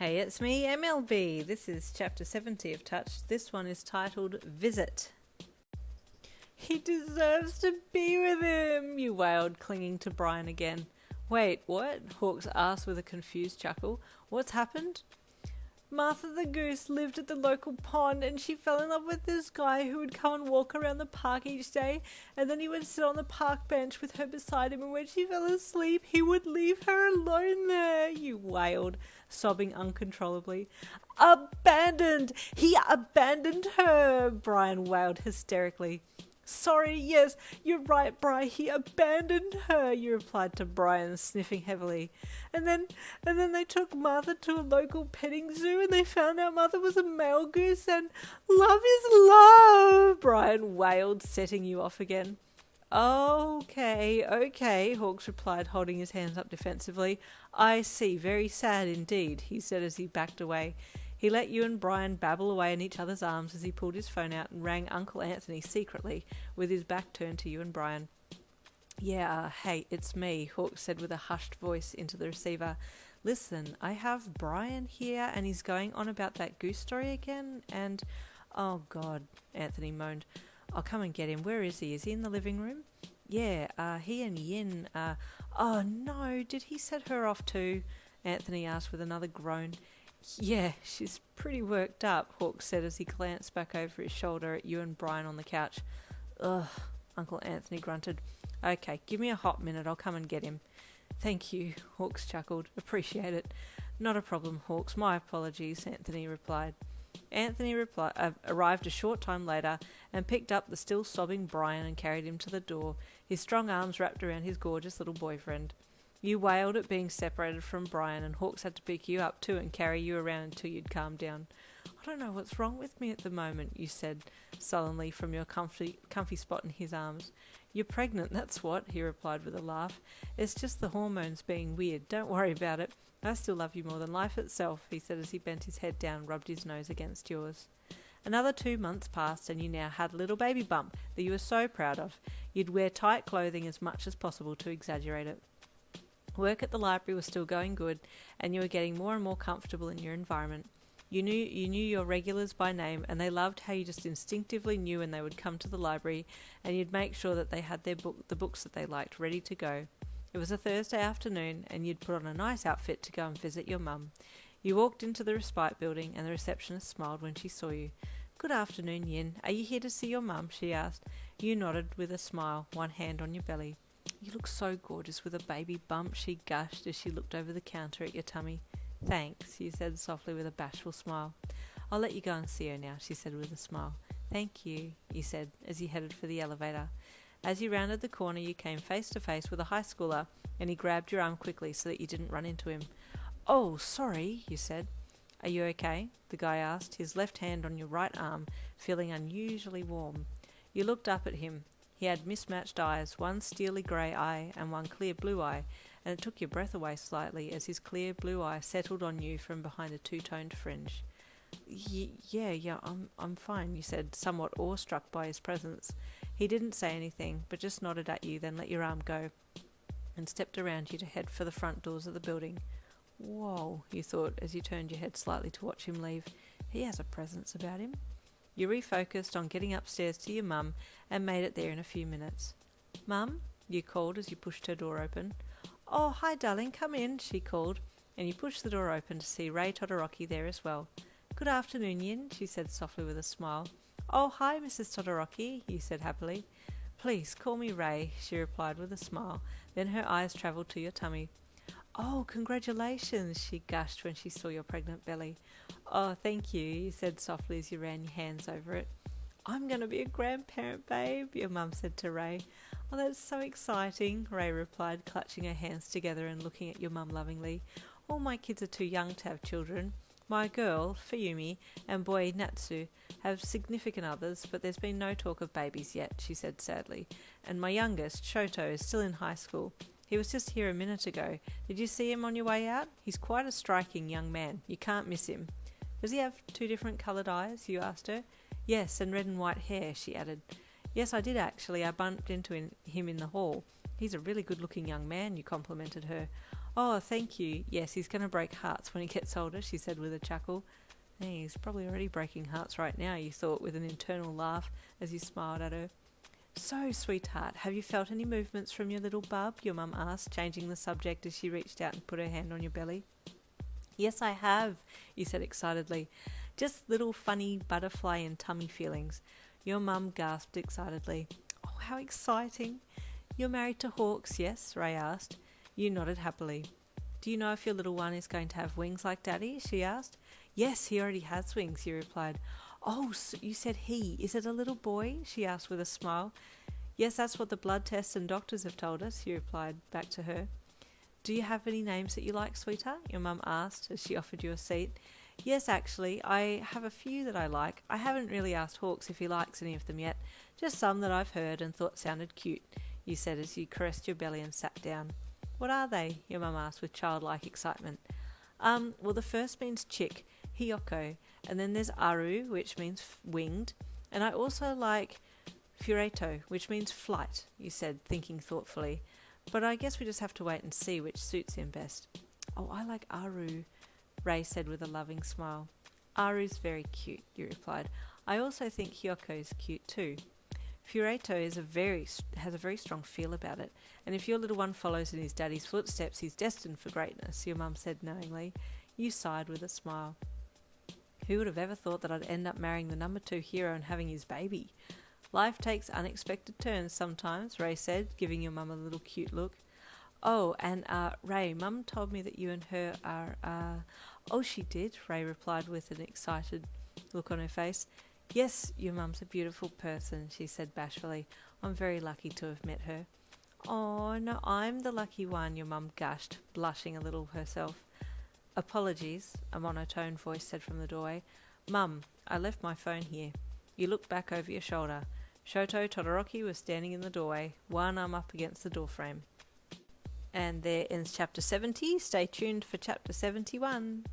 Hey, it's me, MLB. This is chapter 70 of Touch. This one is titled Visit. He deserves to be with him, you wailed, clinging to Brian again. Wait, what? Hawks asked with a confused chuckle. What's happened? Martha the Goose lived at the local pond and she fell in love with this guy who would come and walk around the park each day, and then he would sit on the park bench with her beside him, and when she fell asleep he would leave her alone there, you wailed, sobbing uncontrollably. Abandoned! He abandoned her! Brian wailed hysterically. Sorry, yes, you're right, Bri. He abandoned her, you replied to Brian, sniffing heavily. And then they took Martha to a local petting zoo and they found out Martha was a male goose, and love is love, Brian wailed, setting you off again. Okay, Hawks replied, holding his hands up defensively. I see, very sad indeed, he said as he backed away. He let you and Brian babble away in each other's arms as he pulled his phone out and rang Uncle Anthony secretly, with his back turned to you and Brian. Yeah, hey, it's me, Hawks said with a hushed voice into the receiver. Listen, I have Brian here and he's going on about that goose story again, and... Oh, God, Anthony moaned. I'll come and get him. Where is he? Is he in the living room? Yeah, he and Yin, Oh, no, did he set her off too? Anthony asked with another groan. Yeah, she's pretty worked up, Hawks said as he glanced back over his shoulder at you and Brian on the couch. Ugh, Uncle Anthony grunted. Okay, give me a hot minute, I'll come and get him. Thank you, Hawks chuckled. Appreciate it. Not a problem, Hawks. My apologies, Anthony replied. Anthony arrived a short time later and picked up the still sobbing Brian and carried him to the door, his strong arms wrapped around his gorgeous little boyfriend. You wailed at being separated from Brian, and Hawks had to pick you up too and carry you around until you'd calmed down. I don't know what's wrong with me at the moment, you said sullenly from your comfy spot in his arms. You're pregnant, that's what, he replied with a laugh. It's just the hormones being weird. Don't worry about it. I still love you more than life itself, he said as he bent his head down and rubbed his nose against yours. Another 2 months passed and you now had a little baby bump that you were so proud of. You'd wear tight clothing as much as possible to exaggerate it. Work at the library was still going good, and you were getting more and more comfortable in your environment. You knew your regulars by name, and they loved how you just instinctively knew when they would come to the library, and you'd make sure that they had the books that they liked ready to go. It was a Thursday afternoon, and you'd put on a nice outfit to go and visit your mum. You walked into the Respite building, and the receptionist smiled when she saw you. Good afternoon, Yin. Are you here to see your mum? She asked. You nodded with a smile, one hand on your belly. You look so gorgeous with a baby bump, she gushed as she looked over the counter at your tummy. Thanks, you said softly with a bashful smile. I'll let you go and see her now, she said with a smile. Thank you, you said as you headed for the elevator. As you rounded the corner, you came face to face with a high schooler, and he grabbed your arm quickly so that you didn't run into him. Oh, sorry, you said. Are you okay? The guy asked, his left hand on your right arm, feeling unusually warm. You looked up at him. He had mismatched eyes, one steely grey eye and one clear blue eye, and it took your breath away slightly as his clear blue eye settled on you from behind a two-toned fringe. Yeah, I'm fine, you said, somewhat awestruck by his presence. He didn't say anything, but just nodded at you, then let your arm go, and stepped around you to head for the front doors of the building. Whoa, you thought as you turned your head slightly to watch him leave. He has a presence about him. You refocused on getting upstairs to your mum and made it there in a few minutes. Mum, you called as you pushed her door open. Oh, hi darling, come in, she called, and you pushed the door open to see Ray Todoroki there as well. Good afternoon, Yin, she said softly with a smile. Oh, hi, Mrs. Todoroki, you said happily. Please, call me Ray, she replied with a smile. Then her eyes travelled to your tummy. Oh, congratulations, she gushed when she saw your pregnant belly. Oh, thank you said softly as you ran your hands over it. I'm going to be a grandparent, babe, your mum said to Ray. Oh, that's so exciting, Ray replied, clutching her hands together and looking at your mum lovingly. All my kids are too young to have children. My girl, Fuyumi, and boy, Natsu, have significant others, but there's been no talk of babies yet, she said sadly. And my youngest, Shoto, is still in high school. He was just here a minute ago. Did you see him on your way out? He's quite a striking young man. You can't miss him. Does he have 2 different coloured eyes? You asked her. Yes, and red and white hair, she added. Yes, I did actually. I bumped into him in the hall. He's a really good-looking young man, you complimented her. Oh, thank you. Yes, he's going to break hearts when he gets older, she said with a chuckle. Hey, he's probably already breaking hearts right now, you thought with an internal laugh as you smiled at her. So, sweetheart, have you felt any movements from your little bub? Your mum asked, changing the subject as she reached out and put her hand on your belly. Yes, I have, you said excitedly. Just little funny butterfly and tummy feelings. Your mum gasped excitedly. Oh, how exciting. You're married to Hawks, yes? Ray asked. You nodded happily. Do you know if your little one is going to have wings like Daddy? She asked. Yes, he already has wings, he replied. Oh, so you said he. Is it a little boy? She asked with a smile. Yes, that's what the blood tests and doctors have told us, he replied back to her. Do you have any names that you like, sweetheart? Your mum asked as she offered you a seat. Yes, actually, I have a few that I like. I haven't really asked Hawks if he likes any of them yet. Just some that I've heard and thought sounded cute, you said as you caressed your belly and sat down. What are they? Your mum asked with childlike excitement. Well, the first means chick, Hiyoko, and then there's Aru, which means winged, and I also like Fureto, which means flight, you said, thinking thoughtfully. But I guess we just have to wait and see which suits him best. Oh, I like Aru, Ray said with a loving smile. Aru's very cute, you replied. I also think Hyoko's cute too. Fureto has a very strong feel about it, and if your little one follows in his daddy's footsteps, he's destined for greatness, your mum said knowingly. You sighed with a smile. Who would have ever thought that I'd end up marrying the number 2 hero and having his baby? Life takes unexpected turns sometimes, Ray said, giving your mum a little cute look. Oh, and Ray, Mum told me that you and her are, Oh, she did, Ray replied with an excited look on her face. Yes, your mum's a beautiful person, she said bashfully. I'm very lucky to have met her. Oh, no, I'm the lucky one, your mum gushed, blushing a little herself. Apologies, a monotone voice said from the doorway. Mum, I left my phone here. You looked back over your shoulder. Shoto Todoroki was standing in the doorway, one arm up against the doorframe. And there ends chapter 70. Stay tuned for chapter 71.